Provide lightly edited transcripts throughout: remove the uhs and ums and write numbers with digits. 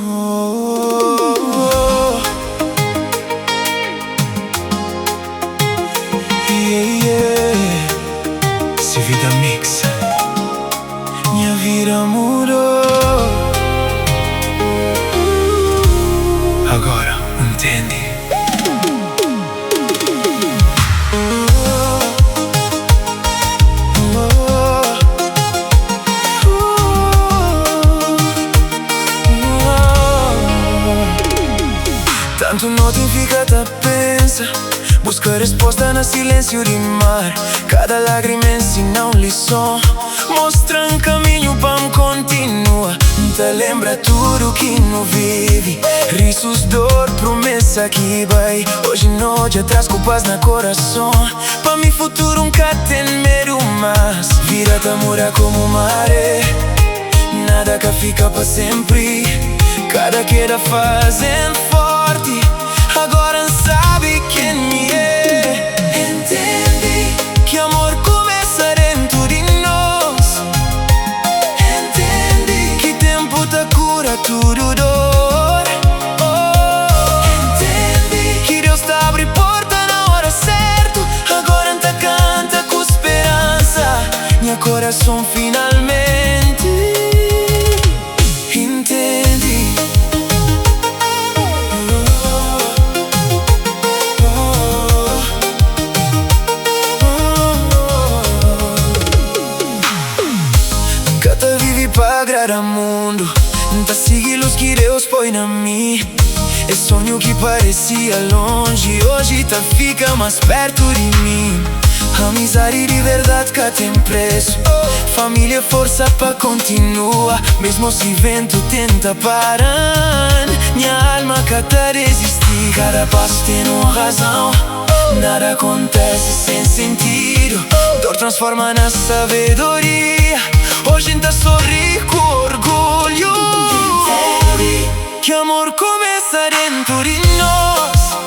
Oh, yeah, yeah. Se vida mix, minha vida mudou. Agora entende. Tanto notificata pensa, busca resposta no silêncio de mar. Cada lágrima ensina uma lição, mostra um caminho para me continua. Te lembra tudo que não vive, risos, dor, promessa que vai. Hoje noite traz culpas na coração, para mi futuro nunca tem medo mais. Vida tá mura como maré, nada que fica para sempre. Cada queda fazendo forte, agora sabe quem me é. Entende que amor começa dentro de nós. Entende que tempo tá cura tudo dor. Entende que Deus tá abre porta na hora certa. Agora tá canta com esperança, meu coração finalmente entende. Cata vive para agradar o mundo, tá seguir luz que Deus põe na mim. É sonho que parecia longe, hoje tá fica mais perto de mim. Amizade de verdade que tem preço, família força pra continuar. Mesmo se vento tenta parar, minha alma cata resistir. Cada passo tem uma razão, nada acontece sem sentido. Dor transforma na sabedoria, hoje tá sorrir com orgulho. Entende que amor começa dentro de nós.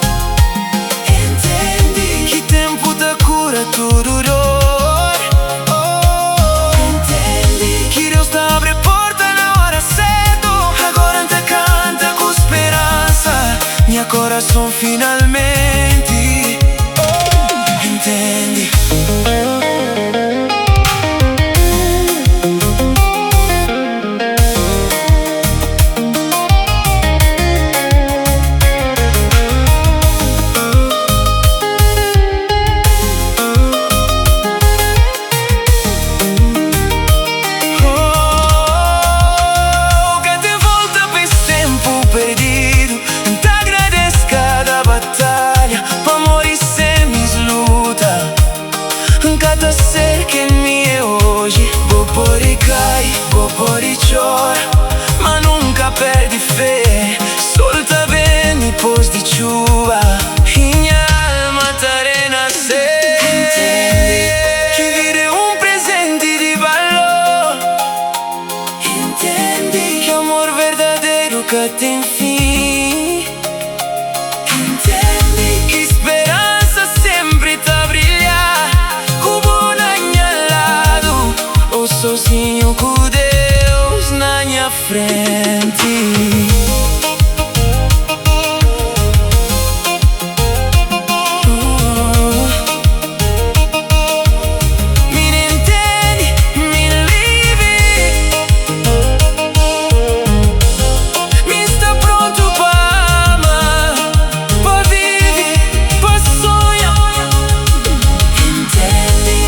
Entende que tempo tá cura tudo dor. Entende que Deus tá abre porta na hora certa. Agora tá canta com esperança, meu coração finalmente entende. Ser quem me é hoje, vou por e cai, vou por e chora, mas nunca perde fé. Sol tá bem depois de chuva, e minha alma tá renascer. Entende que vida é presente de valor. Entende que amor verdadeiro que tem fim. Entende que esperança sempre tá brilhar, sozinho com Deus na minha frente. Me entende, me livre, me está pronto para amar, para viver, para sonhar. Entende.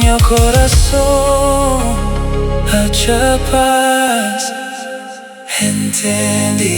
Meu coração acha paz, entende.